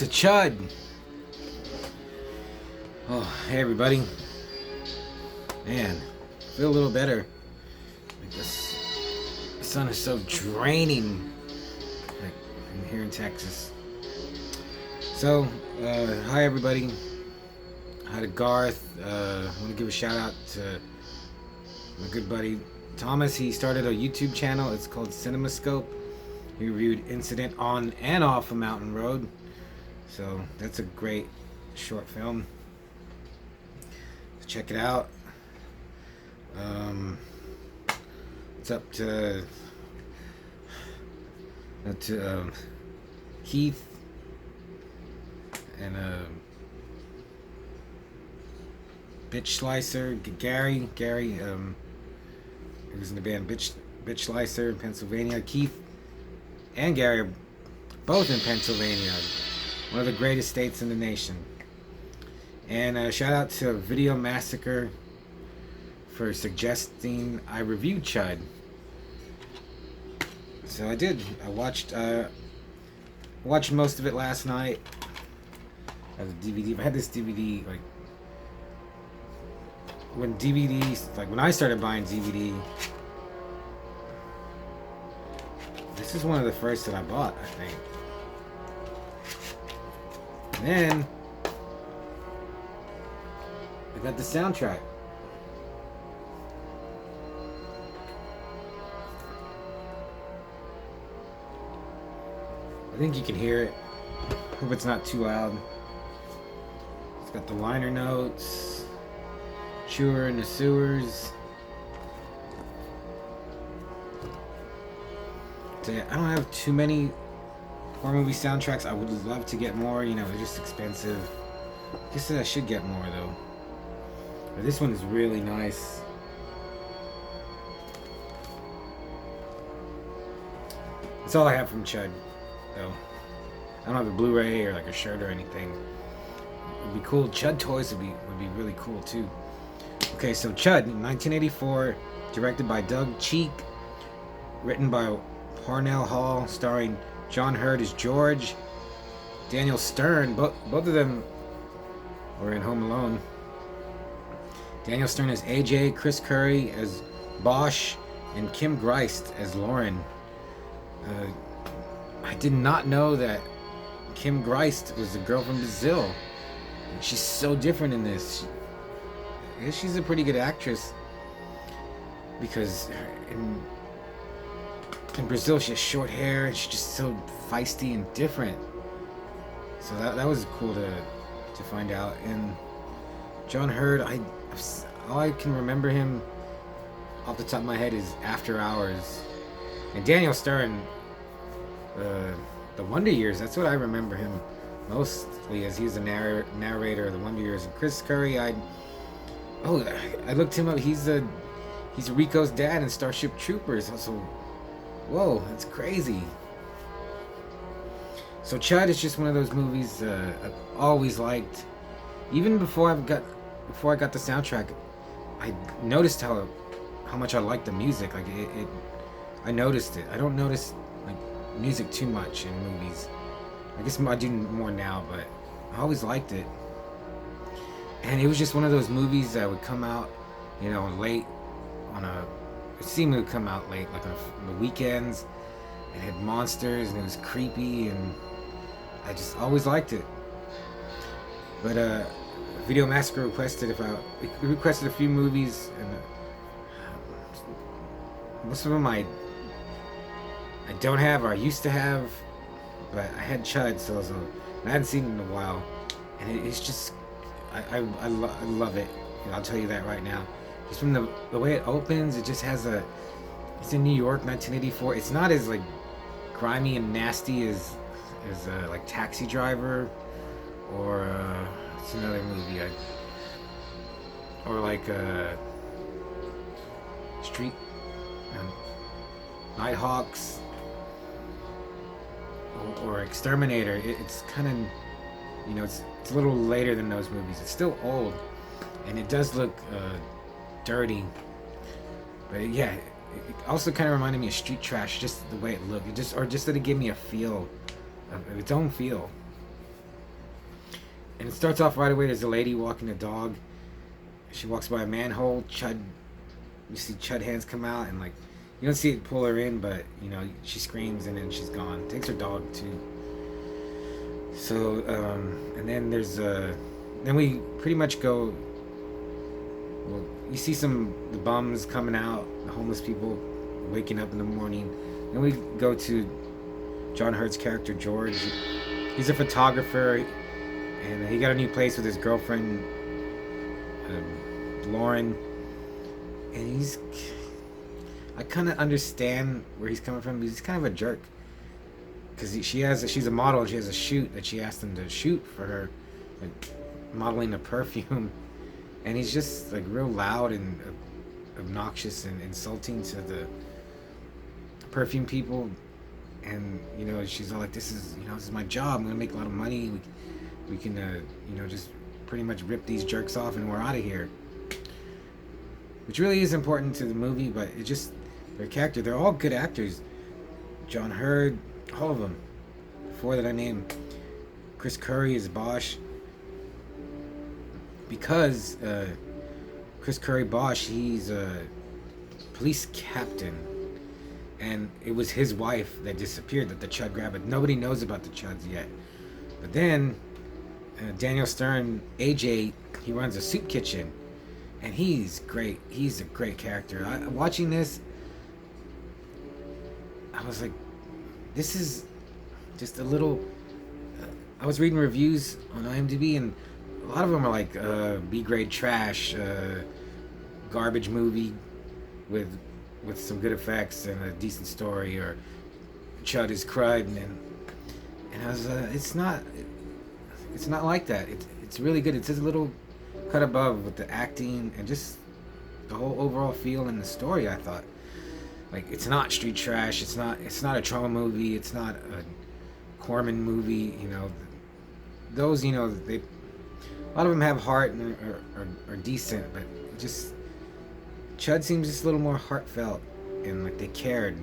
to C.H.U.D. Oh, hey everybody. Man, I feel a little better. Like this, the sun is so draining. Like I'm here in Texas. So, hi everybody. Hi to Garth. I want to give a shout out to my good buddy Thomas. He started a YouTube channel. It's called Cinemascope. He reviewed Incident on and off a mountain road. So that's a great short film. Check it out. It's up to Keith and Bitch Slicer, Gary, he was in the band Bitch Slicer in Pennsylvania. Keith and Gary are both in Pennsylvania, one of the greatest states in the nation. And shout out to Video Massacre for suggesting I review C.H.U.D. So I did. I watched most of it last night as a DVD. I had this DVD like when DVDs, like when I started buying DVD. This is one of the first that I bought, I think. And then I got the soundtrack. I think you can hear it. Hope it's not too loud. It's got the liner notes. Chewer in the sewers. So I don't have too many horror movie soundtracks. I would love to get more. You know, they're just expensive. I guess I should get more though. But this one is really nice. That's all I have from C.H.U.D. though. I don't have a Blu-ray or like a shirt or anything. It'd be cool. C.H.U.D toys would be really cool too. Okay, so C.H.U.D. 1984, directed by Doug Cheek, written by Parnell Hall, starring John Hurt as George, Daniel Stern. Both of them were in Home Alone. Daniel Stern as AJ, Chris Curry as Bosch, and Kim Greist as Lauren. I did not know that Kim Greist was the girl from Brazil. She's so different in this. I guess she's a pretty good actress because in Brazil she has short hair and she's just so feisty and different. So that was cool to find out. And John Hurt, all I can remember him off the top of my head is After Hours. And Daniel Stern, the Wonder Years, that's what I remember him mostly as. He was the narrator of the Wonder Years. And Chris Curry, I looked him up. He's Rico's dad in Starship Troopers. So, whoa, that's crazy. So C.H.U.D is just one of those movies I've always liked. Even before I got the soundtrack, I noticed how much I liked the music. Like I noticed it. I don't notice like music too much in movies. I guess I do more now, but I always liked it. And it was just one of those movies that would come out, you know, late on it seemed to come out late, like on the weekends. It had monsters and it was creepy, and I just always liked it. But Video Massacre requested a few movies, and most of them I don't have or I used to have, but I had C.H.U.D, so I hadn't seen it in a while, and it's just I love it. I'll tell you that right now. Just from the way it opens, it just has it's in New York, 1984. It's not as like grimy and nasty as like Taxi Driver or it's another movie or like Street Nighthawks or Exterminator. It's kind of, you know, it's a little later than those movies. It's still old, and it does look dirty. But yeah, it also kind of reminded me of Street Trash, just the way it looked. Just that it gave me a feel, of its own feel. And it starts off right away. There's a lady walking a dog. She walks by a manhole. C.H.U.D. You see C.H.U.D hands come out, and like you don't see it pull her in, but you know she screams and then she's gone. Takes her dog too. So and then there's then we pretty much go. Well, you see the bums coming out, the homeless people waking up in the morning. Then we go to John Hurt's character George. He's a photographer, and he got a new place with his girlfriend Lauren. And I kind of understand where he's coming from. He's kind of a jerk because she's a model and she has a shoot that she asked him to shoot for her, like modeling a perfume, and he's just like real loud and obnoxious and insulting to the perfume people. And you know she's all like, this is my job, I'm gonna make a lot of money, we can just pretty much rip these jerks off and we're out of here, which really is important to the movie. But it just, their character, they're all good actors. John Hurt, all of them, four that I named. Chris Curry is Bosch, because Chris Curry Bosch, he's a police captain, and it was his wife that disappeared, that the C.H.U.D grabbed. But nobody knows about the C.H.U.Ds yet. But then Daniel Stern, AJ, he runs a soup kitchen, and he's great. He's a great character. Watching this, I was like, this is just a little. I was reading reviews on IMDb, and a lot of them are like B-grade trash, garbage movie with some good effects and a decent story, or C.H.U.D is crud, and I was it's not like that. It's really good. It's just a little cut above with the acting and just the whole overall feel and the story. I thought, like, it's not street trash. It's not a trauma movie. It's not a Corman movie. Those, they, a lot of them have heart and are decent, but just C.H.U.D seems just a little more heartfelt and like they cared.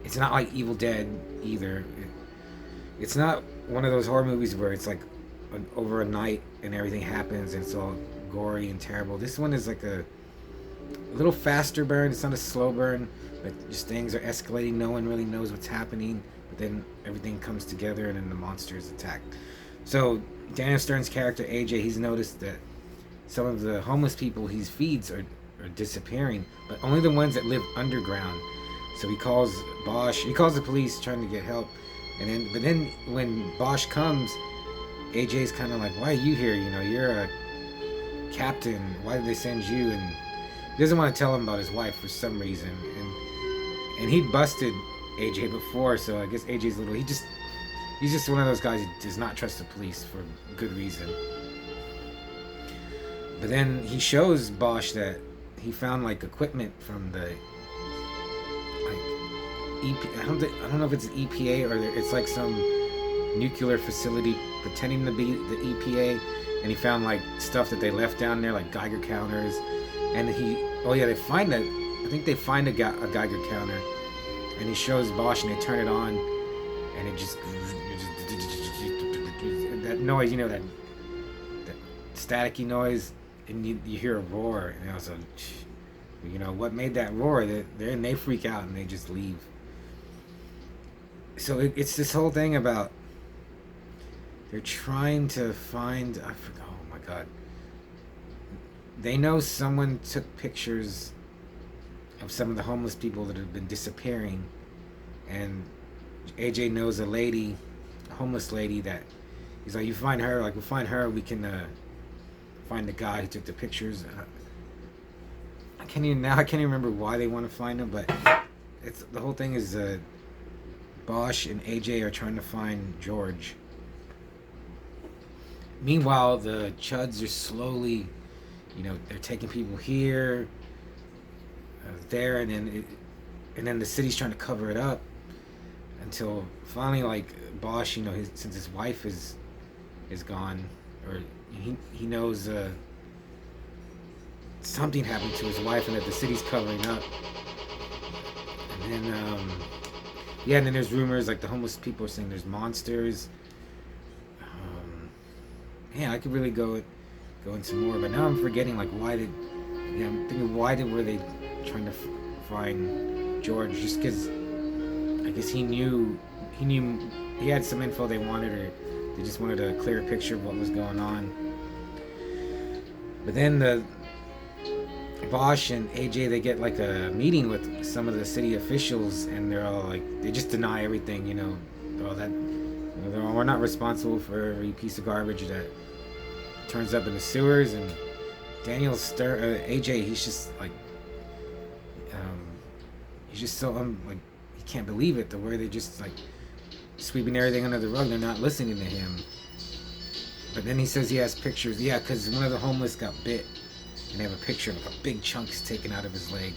It's not like Evil Dead either. It's not one of those horror movies where it's like over a night and everything happens and it's all gory and terrible. This one is like a little faster burn. It's not a slow burn, but just things are escalating. No one really knows what's happening, but then everything comes together and then the monsters attack. So Daniel Stern's character AJ, he's noticed that some of the homeless people he feeds are disappearing, but only the ones that live underground. So he calls Bosch. He calls the police trying to get help, but then when Bosch comes, AJ's kind of like, "Why are you here? You're a captain. Why did they send you?" And he doesn't want to tell him about his wife for some reason. And he'd busted AJ before, so I guess AJ's he's just one of those guys who does not trust the police for good reason. But then he shows Bosch that he found like equipment from the I don't know if it's an EPA or it's like some nuclear facility pretending to be the EPA, and he found like stuff that they left down there, like Geiger counters, and they find that, I think they find a Geiger counter, and he shows Bosch and they turn it on, and it just that noise, that staticky noise, and you hear a roar, and I was like, what made that roar? They freak out and they just leave. So it's this whole thing about they're trying to find, I forgot, oh my god, they know someone took pictures of some of the homeless people that have been disappearing, and AJ knows a homeless lady that he's like, you find her, like, we'll find her, we can find the guy who took the pictures. I can't even remember why they want to find him, but the whole thing is Bosch and AJ are trying to find George. Meanwhile, the C.H.U.Ds are slowly, they're taking people here, there, and then the city's trying to cover it up until finally, like, Bosch, since his wife is gone, or he knows something happened to his wife and that the city's covering up. And then and then there's rumors like the homeless people are saying there's monsters. man, I could really go into more, but now I'm forgetting like I'm thinking were they trying to find George? Just because I guess he had some info they wanted, or they just wanted a clearer picture of what was going on. But then the Bosch and AJ, they get like a meeting with some of the city officials, and they're all like, they just deny everything, all that. We're not responsible for every piece of garbage that turns up in the sewers. And AJ, he's just like, he's just so like, he can't believe it, the way they just like sweeping everything under the rug. They're not listening to him. But then he says he has pictures. Yeah, because one of the homeless got bit, and they have a picture of like a big chunks taken out of his leg.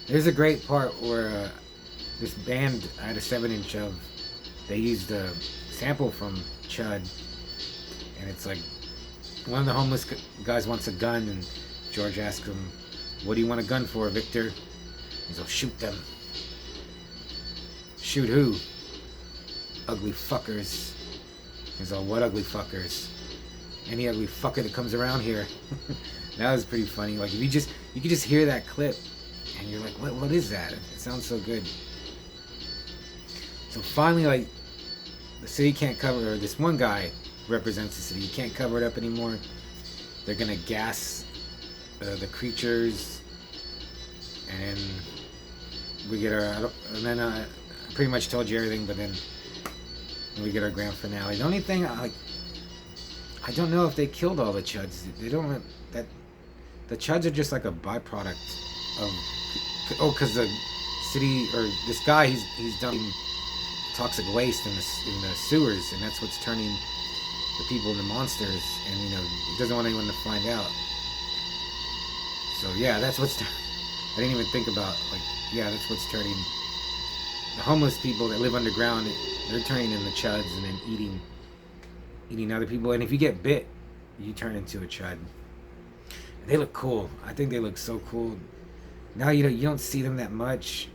There's a great part where this band I had a 7-inch of. They used a sample from C.H.U.D, and it's like one of the homeless guys wants a gun, and George asks him, "What do you want a gun for, Victor?" He's like, "Shoot them." "Shoot who?" "Ugly fuckers." He's like, "What ugly fuckers?" "Any ugly fucker that comes around here." That was pretty funny. Like, you could just hear that clip, and you're like, what is that? It sounds so good. So finally, like, the city can't cover, or this one guy represents the city. He can't cover it up anymore. They're gonna gas the creatures, and we get our. And then I pretty much told you everything, but then we get our grand finale. The only thing I don't know if they killed all the C.H.U.Ds. They don't. That the C.H.U.Ds are just like a byproduct of. Because the city, or this guy, he's dumping toxic waste in the sewers, and that's what's turning the people into monsters. And he doesn't want anyone to find out. So yeah, that's what's. I didn't even think about that's what's turning the homeless people that live underground. They're turning into C.H.U.Ds and then eating other people. And if you get bit, you turn into a C.H.U.D. They look cool. I think they look so cool. Now you don't see them that much.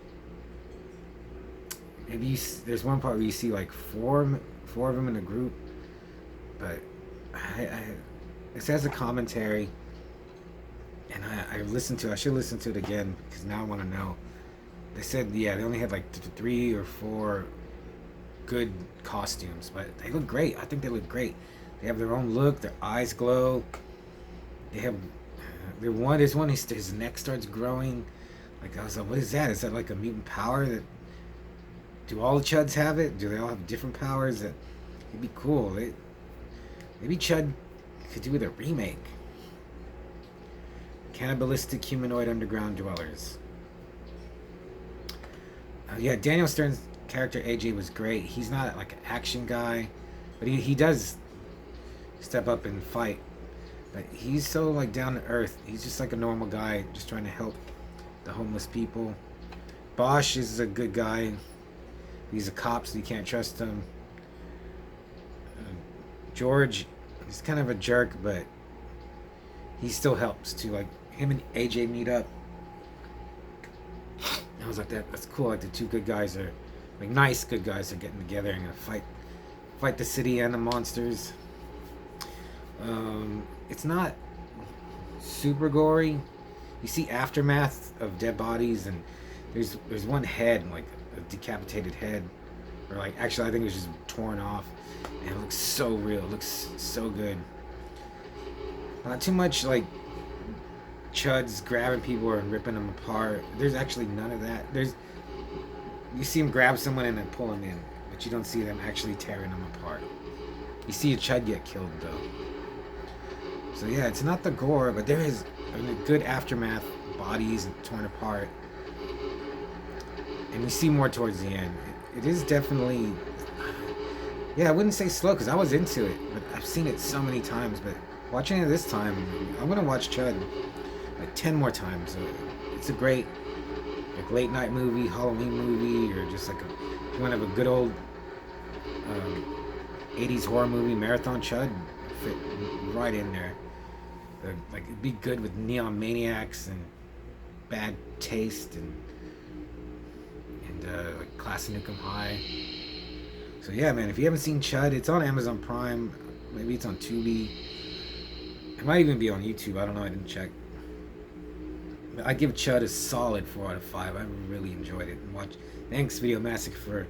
Maybe there's one part where you see like four of them in a group, but it says a commentary, and I should listen to it again, because now I want to know. They said they only had like 3 or 4 good costumes, but they look great. I think they look great. They have their own look. Their eyes glow. They have there's one. His neck starts growing. Like, I was like, what is that? Is that like a mutant power? Do all the C.H.U.Ds have it? Do they all have different powers? It'd be cool. Maybe C.H.U.D could do with a remake. Cannibalistic humanoid underground dwellers. Daniel Stern's character AJ was great. He's not like an action guy, but he does step up and fight. But he's so like down to earth. He's just like a normal guy, just trying to help the homeless people. Bosch is a good guy. He's a cop, so you can't trust him. George, he's kind of a jerk, but he still helps too. Like, him and AJ meet up. I was like, that's cool. Like, the two good guys are, like, nice good guys are getting together and gonna fight the city and the monsters. It's not super gory. You see aftermath of dead bodies, and there's one head, like a decapitated head, or like, actually I think it was just torn off, and it looks so real. It looks so good. Not too much like C.H.U.Ds grabbing people or ripping them apart. There's actually none of that. You see them grab someone and then pull them in, but you don't see them actually tearing them apart. You see a C.H.U.D get killed though. So yeah, it's not the gore, but there is a good aftermath, bodies torn apart, and you see more towards the end. It is definitely, I wouldn't say slow, because I was into it, but I've seen it so many times. But watching it this time, I'm gonna watch C.H.U.D like 10 more times. So it's a great like late night movie, Halloween movie, or just like if you want to have a good old 80s horror movie marathon. C.H.U.D fit right in there. Like, it'd be good with Neon Maniacs and Bad Taste and like Class of Nukem High. So yeah, man, if you haven't seen C.H.U.D, it's on Amazon Prime. Maybe it's on Tubi. It might even be on YouTube. I don't know. I didn't check. But I give C.H.U.D a solid 4 out of 5. I really enjoyed it. Thanks, Video Massacre, for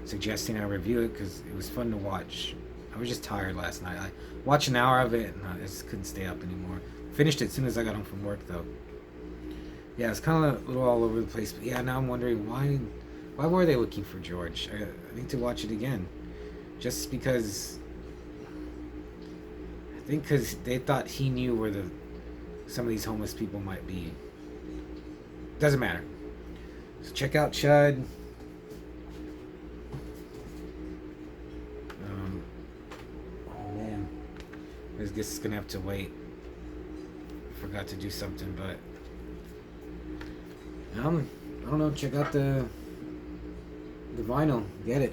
suggesting I review it because it was fun to watch. I was just tired last night. I watched an hour of it and I just couldn't stay up anymore. Finished it as soon as I got home from work, though. Yeah, it's kind of a little all over the place. But yeah, now I'm wondering why were they looking for George? I need to watch it again. Just because... I think because they thought he knew where some of these homeless people might be. Doesn't matter. So check out C.H.U.D. Oh man, I guess it's gonna have to wait. Forgot to do something, but I don't know. Check out the vinyl. Get it.